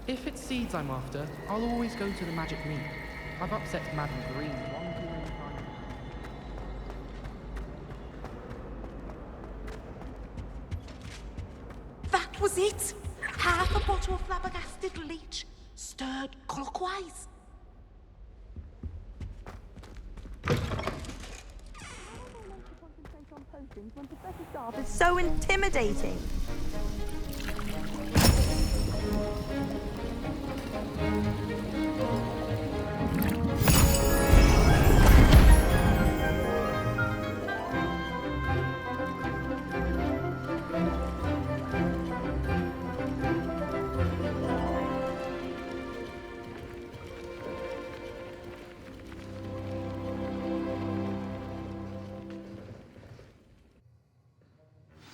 If it's seeds I'm after, I'll always go to the magic meat. I've upset Madam Green one too many times. That was it! Half a bottle of flabbergasted leech, stirred clockwise. It's so intimidating.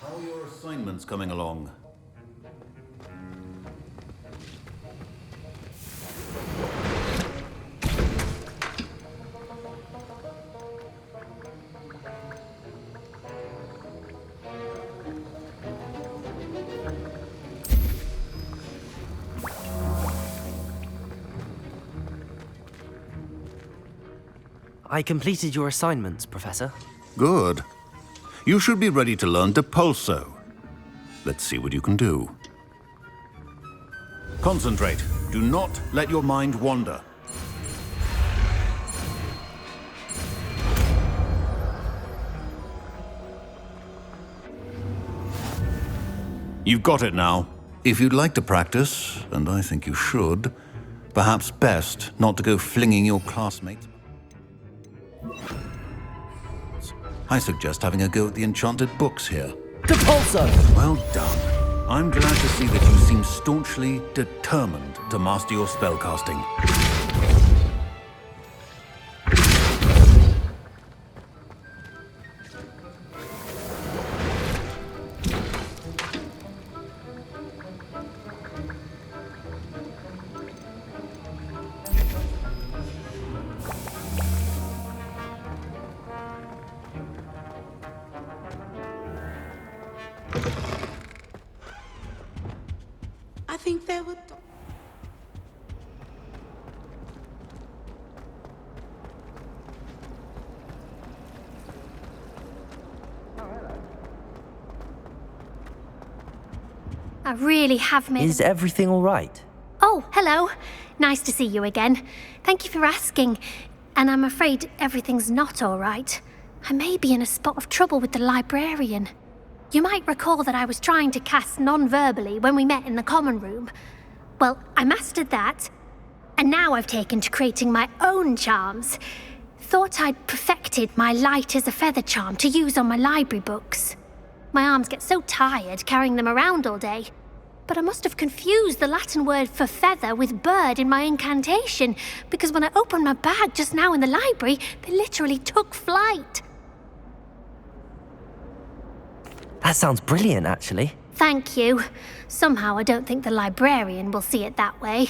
How are your assignments coming along? I completed your assignments, Professor. Good. You should be ready to learn Depulso. Let's see what you can do. Concentrate. Do not let your mind wander. You've got it now. If you'd like to practice, and I think you should, perhaps best not to go flinging your classmates. I suggest having a go at the enchanted books here. Depulso! Well done. I'm glad to see that you seem staunchly determined to master your spellcasting. I think they were... I really have made... Is everything all right? Oh, hello. Nice to see you again. Thank you for asking. And I'm afraid everything's not all right. I may be in a spot of trouble with the librarian. You might recall that I was trying to cast non-verbally when we met in the common room. Well, I mastered that. And now I've taken to creating my own charms. Thought I'd perfected my light as a feather charm to use on my library books. My arms get so tired carrying them around all day. But I must have confused the Latin word for feather with bird in my incantation, because when I opened my bag just now in the library, they literally took flight. That sounds brilliant, actually. Thank you. Somehow I don't think the librarian will see it that way.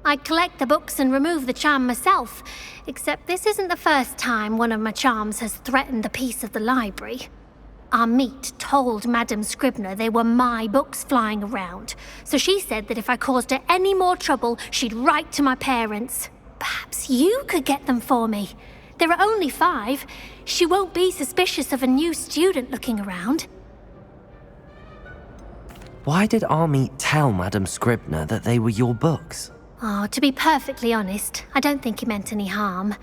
I collect the books and remove the charm myself, except this isn't the first time one of my charms has threatened the peace of the library. Our meet told Madame Scribner they were my books flying around, so she said that if I caused her any more trouble, she'd write to my parents. Perhaps you could get them for me. There are only 5. She won't be suspicious of a new student looking around. Why did Army tell Madame Scribner that they were your books? Oh, to be perfectly honest, I don't think he meant any harm.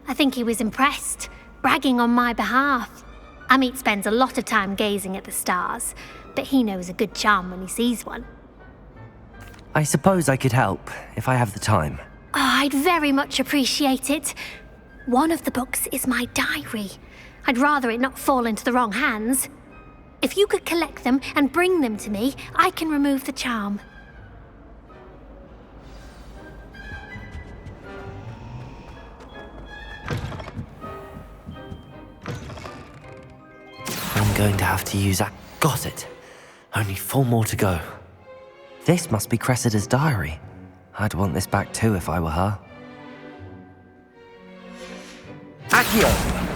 I think he was impressed, bragging on my behalf. Amit spends a lot of time gazing at the stars, but he knows a good charm when he sees one. I suppose I could help, if I have the time. Oh, I'd very much appreciate it. One of the books is my diary. I'd rather it not fall into the wrong hands. If you could collect them and bring them to me, I can remove the charm. I'm going to have to use that. Got it. Only 4 more to go. This must be Cressida's diary. I'd want this back too if I were her. Accio!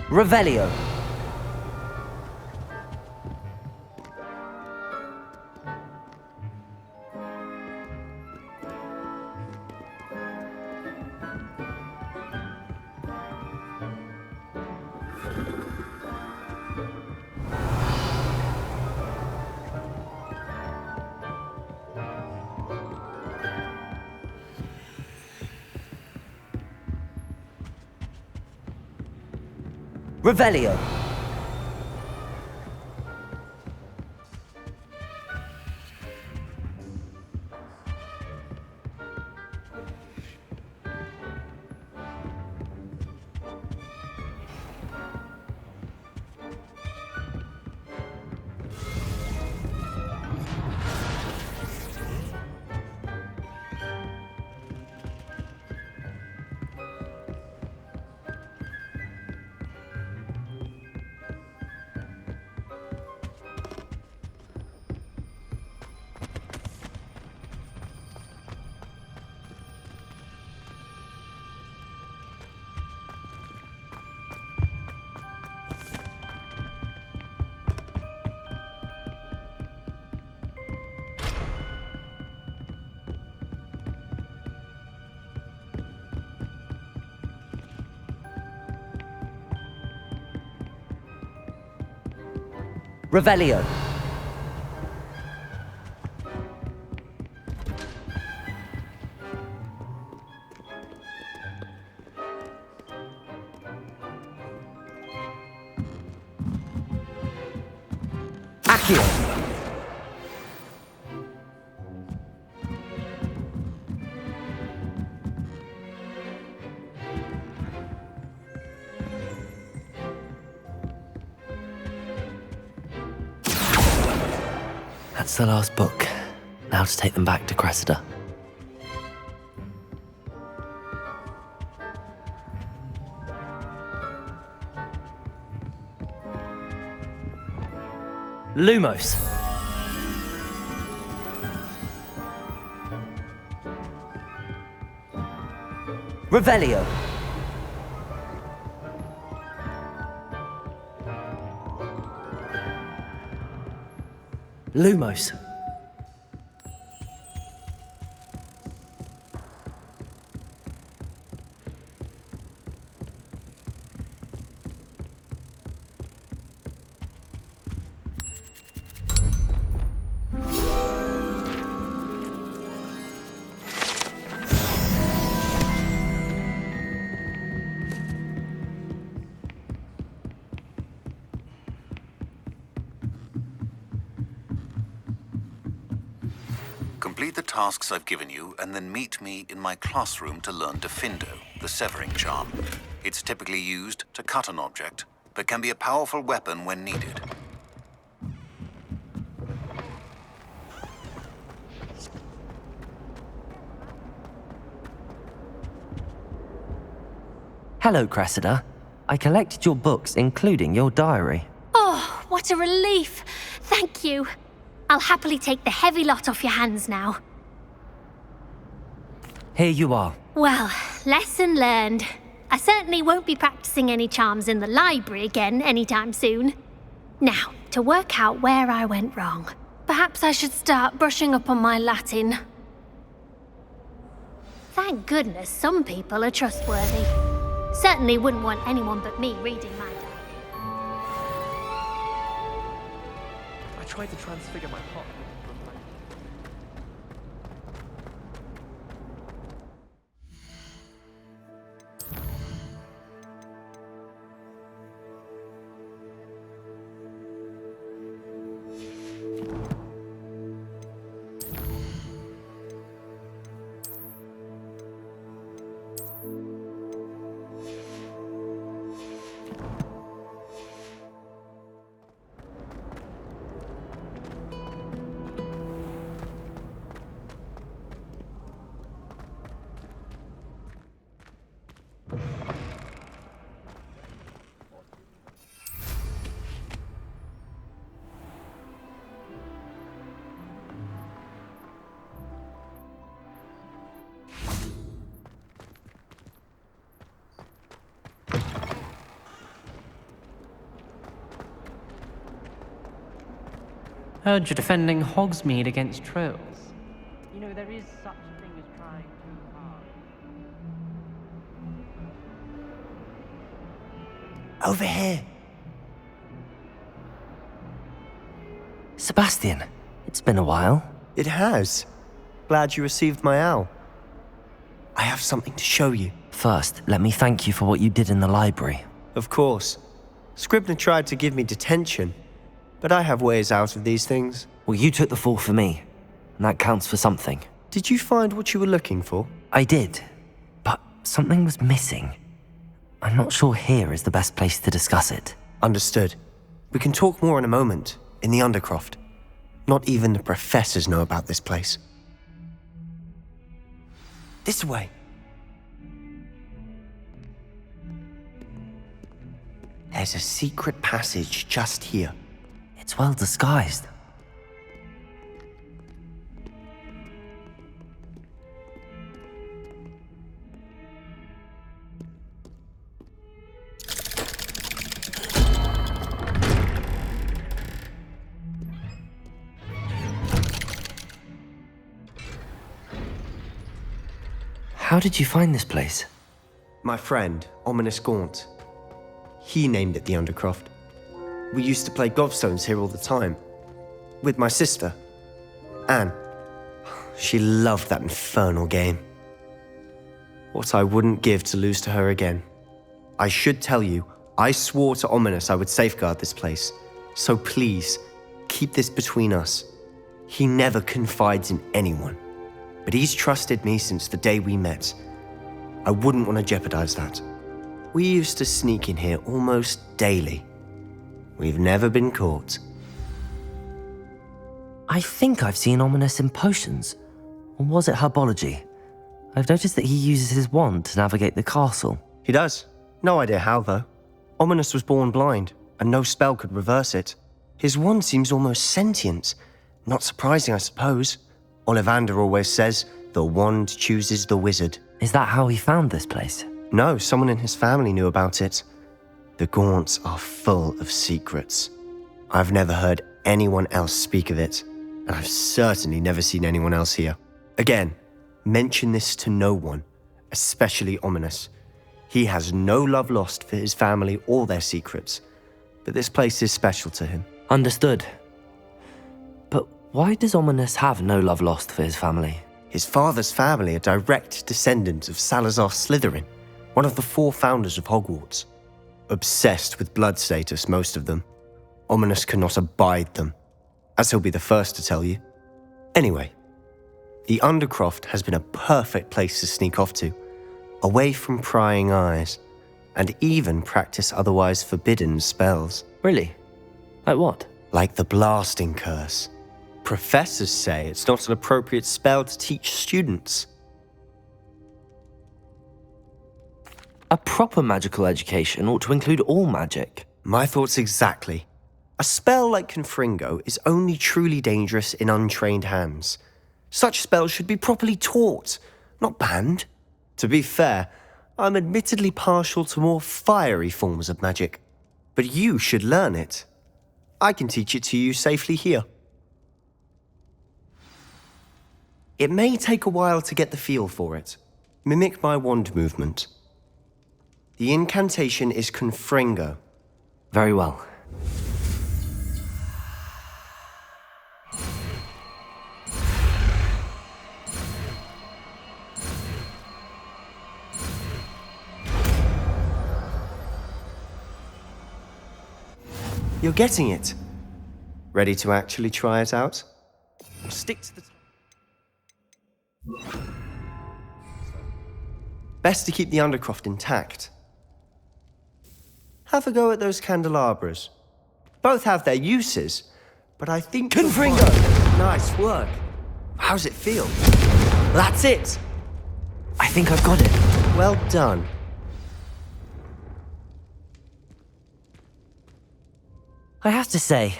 Revelio. Revelio. Revelio. Accio. That's the last book. Now to take them back to Cressida. Lumos. Revelio. Lumos. Complete the tasks I've given you, and then meet me in my classroom to learn Diffindo, the severing charm. It's typically used to cut an object, but can be a powerful weapon when needed. Hello, Cressida. I collected your books, including your diary. Oh, what a relief! Thank you. I'll happily take the heavy lot off your hands now. Here you are. Well, lesson learned. I certainly won't be practicing any charms in the library again anytime soon. Now, to work out where I went wrong. Perhaps I should start brushing up on my Latin. Thank goodness some people are trustworthy. Certainly wouldn't want anyone but me reading my diary. I tried to transfigure my pot. Heard you're defending Hogsmeade against trolls. You know, there is such a thing as trying too hard. Over here. Sebastian, it's been a while. It has. Glad you received my owl. I have something to show you. First, let me thank you for what you did in the library. Of course. Scribner tried to give me detention, but I have ways out of these things. Well, you took the fall for me, and that counts for something. Did you find what you were looking for? I did, but something was missing. I'm not sure here is the best place to discuss it. Understood. We can talk more in a moment, in the Undercroft. Not even the professors know about this place. This way. There's a secret passage just here. It's well disguised. How did you find this place? My friend, Ominis Gaunt. He named it the Undercroft. We used to play gobstones here all the time. With my sister, Anne. She loved that infernal game. What I wouldn't give to lose to her again. I should tell you, I swore to Ominis I would safeguard this place. So please, keep this between us. He never confides in anyone. But he's trusted me since the day we met. I wouldn't want to jeopardize that. We used to sneak in here almost daily. We've never been caught. I think I've seen Ominis in potions. Or was it herbology? I've noticed that he uses his wand to navigate the castle. He does. No idea how, though. Ominis was born blind, and no spell could reverse it. His wand seems almost sentient. Not surprising, I suppose. Ollivander always says, the wand chooses the wizard. Is that how he found this place? No, someone in his family knew about it. The Gaunts are full of secrets. I've never heard anyone else speak of it, and I've certainly never seen anyone else here. Again, mention this to no one, especially Ominis. He has no love lost for his family or their secrets, but this place is special to him. Understood. But why does Ominis have no love lost for his family? His father's family are direct descendants of Salazar Slytherin, one of the 4 founders of Hogwarts. Obsessed with blood status, most of them. Ominis cannot abide them, as he'll be the first to tell you. Anyway, the Undercroft has been a perfect place to sneak off to, away from prying eyes, and even practice otherwise forbidden spells. Really? Like what? Like the blasting curse. Professors say it's not an appropriate spell to teach students. A proper magical education ought to include all magic. My thoughts exactly. A spell like Confringo is only truly dangerous in untrained hands. Such spells should be properly taught, not banned. To be fair, I'm admittedly partial to more fiery forms of magic. But you should learn it. I can teach it to you safely here. It may take a while to get the feel for it. Mimic my wand movement. The incantation is Confringo. Very well. You're getting it. Ready to actually try it out? Stick to the... Best to keep the Undercroft intact. Have a go at those candelabras. Both have their uses, but I think... Confringo! Nice work. How's it feel? That's it! I think I've got it. Well done. I have to say,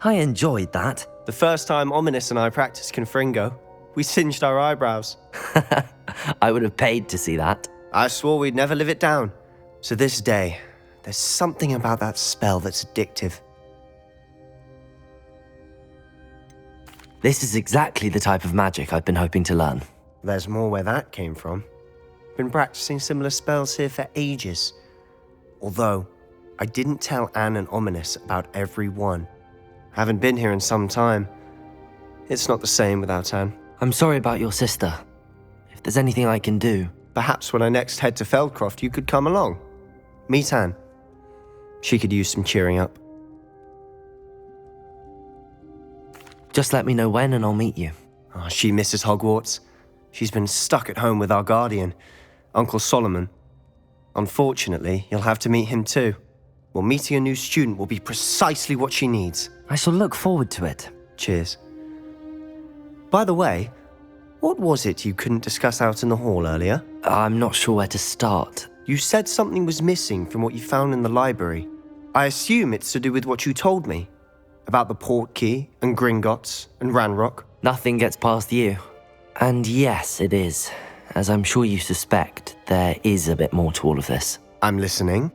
I enjoyed that. The first time Ominis and I practiced Confringo, we singed our eyebrows. I would have paid to see that. I swore we'd never live it down. To this day, there's something about that spell that's addictive. This is exactly the type of magic I've been hoping to learn. There's more where that came from. Been practicing similar spells here for ages. Although, I didn't tell Anne and Ominis about every one. Haven't been here in some time. It's not the same without Anne. I'm sorry about your sister. If there's anything I can do... Perhaps when I next head to Feldcroft, you could come along. Meet Anne. She could use some cheering up. Just let me know when and I'll meet you. Oh, she misses Hogwarts. She's been stuck at home with our guardian, Uncle Solomon. Unfortunately, you'll have to meet him too. Well, meeting a new student will be precisely what she needs. I shall look forward to it. Cheers. By the way, what was it you couldn't discuss out in the hall earlier? I'm not sure where to start. You said something was missing from what you found in the library. I assume it's to do with what you told me. About the Portkey, and Gringotts, and Ranrock. Nothing gets past you. And yes, it is. As I'm sure you suspect, there is a bit more to all of this. I'm listening.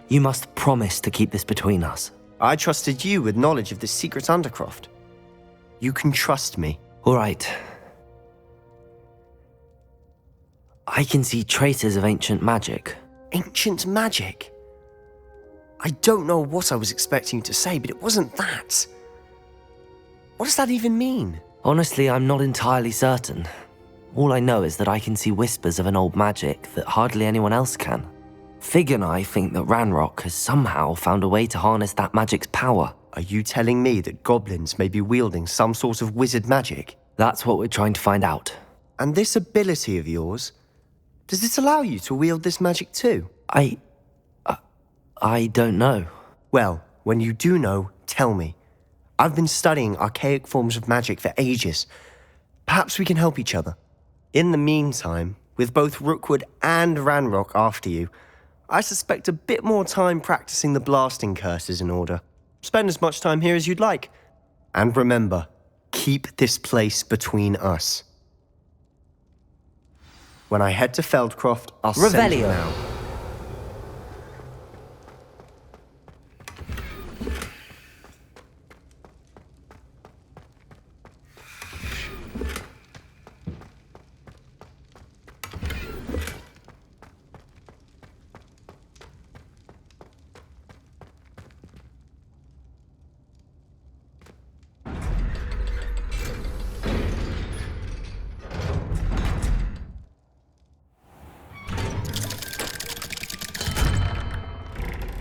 You must promise to keep this between us. I trusted you with knowledge of the secret Undercroft. You can trust me. All right. I can see traces of ancient magic. Ancient magic? I don't know what I was expecting you to say, but it wasn't that. What does that even mean? Honestly, I'm not entirely certain. All I know is that I can see whispers of an old magic that hardly anyone else can. Fig and I think that Ranrock has somehow found a way to harness that magic's power. Are you telling me that goblins may be wielding some sort of wizard magic? That's what we're trying to find out. And this ability of yours, does it allow you to wield this magic too? I don't know. Well, when you do know, tell me. I've been studying archaic forms of magic for ages. Perhaps we can help each other. In the meantime, with both Rookwood and Ranrock after you, I suspect a bit more time practicing the blasting curse is in order. Spend as much time here as you'd like. And remember, keep this place between us. When I head to Feldcroft, I'll send you Revelio. now.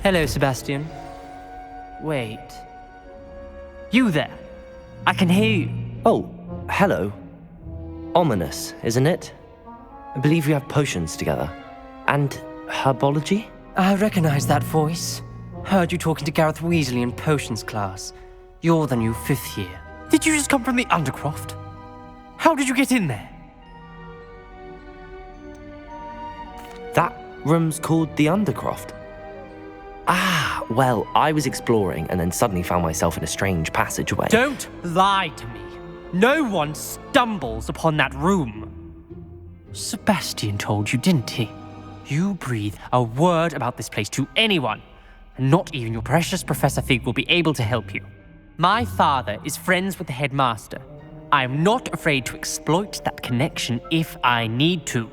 Hello, Sebastian. Wait. You there? I can hear you. Oh, hello. Ominis, isn't it? I believe we have potions together. And herbology? I recognize that voice. Heard you talking to Gareth Weasley in potions class. You're the new 5th year. Did you just come from the Undercroft? How did you get in there? That room's called the Undercroft. Ah, well, I was exploring and then suddenly found myself in a strange passageway. Don't lie to me. No one stumbles upon that room. Sebastian told you, didn't he? You breathe a word about this place to anyone, and not even your precious Professor Fig will be able to help you. My father is friends with the headmaster. I am not afraid to exploit that connection if I need to.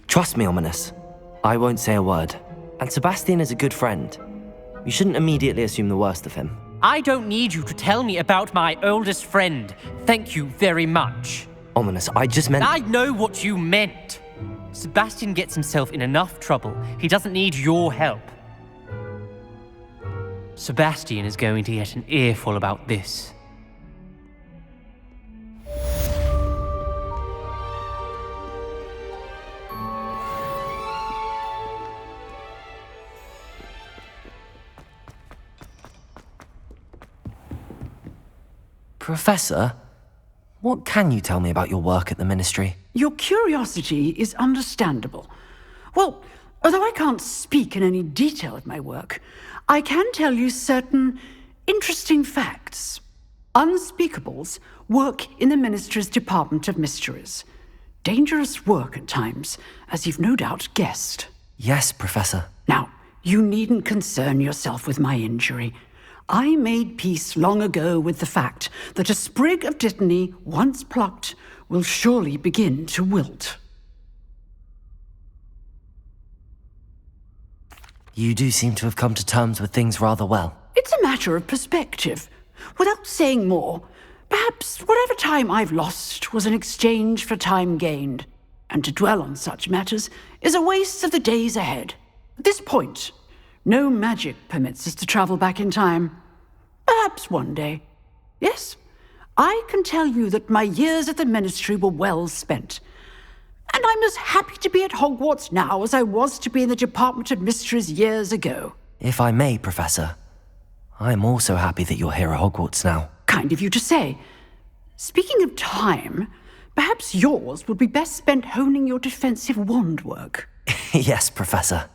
Trust me, Ominis. I won't say a word. And Sebastian is a good friend. You shouldn't immediately assume the worst of him. I don't need you to tell me about my oldest friend. Thank you very much. Ominis, I just meant... I know what you meant. Sebastian gets himself in enough trouble. He doesn't need your help. Sebastian is going to get an earful about this. Professor, what can you tell me about your work at the Ministry? Your curiosity is understandable. Well, although I can't speak in any detail of my work, I can tell you certain interesting facts. Unspeakables work in the Ministry's Department of Mysteries. Dangerous work at times, as you've no doubt guessed. Yes, Professor. Now, You needn't concern yourself with my injury. I made peace long ago with the fact that a sprig of dittany, once plucked, will surely begin to wilt. You do seem to have come to terms with things rather well. It's a matter of perspective. Without saying more, perhaps whatever time I've lost was an exchange for time gained, and to dwell on such matters is a waste of the days ahead. At this point, no magic permits us to travel back in time. Perhaps one day. Yes, I can tell you that my years at the Ministry were well spent. And I'm as happy to be at Hogwarts now as I was to be in the Department of Mysteries years ago. If I may, Professor, I'm also happy that you're here at Hogwarts now. Kind of you to say. Speaking of time, perhaps yours would be best spent honing your defensive wand work. Yes, Professor.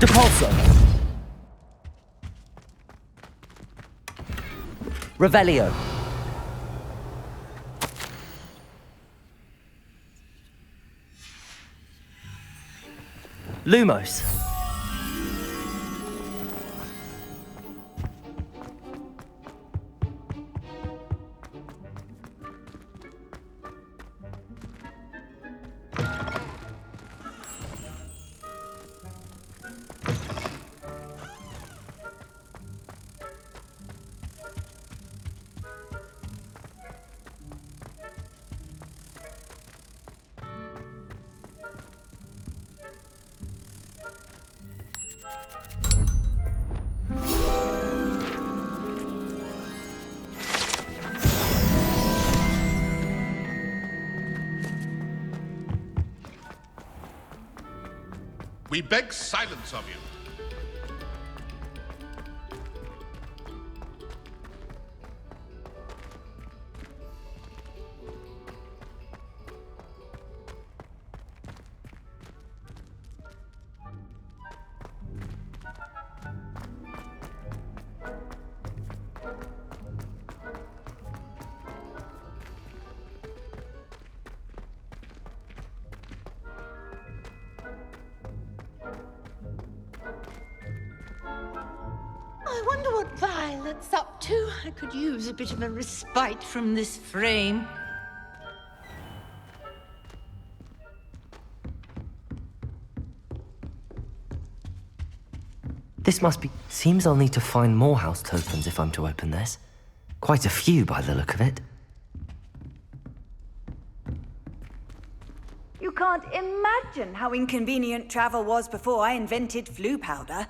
Depulso! Revelio! Lumos! We beg silence of you. I wonder what Violet's up to. I could use a bit of a respite from this frame. This seems I'll need to find more house tokens if I'm to open this. Quite a few by the look of it. You can't imagine how inconvenient travel was before I invented flu powder.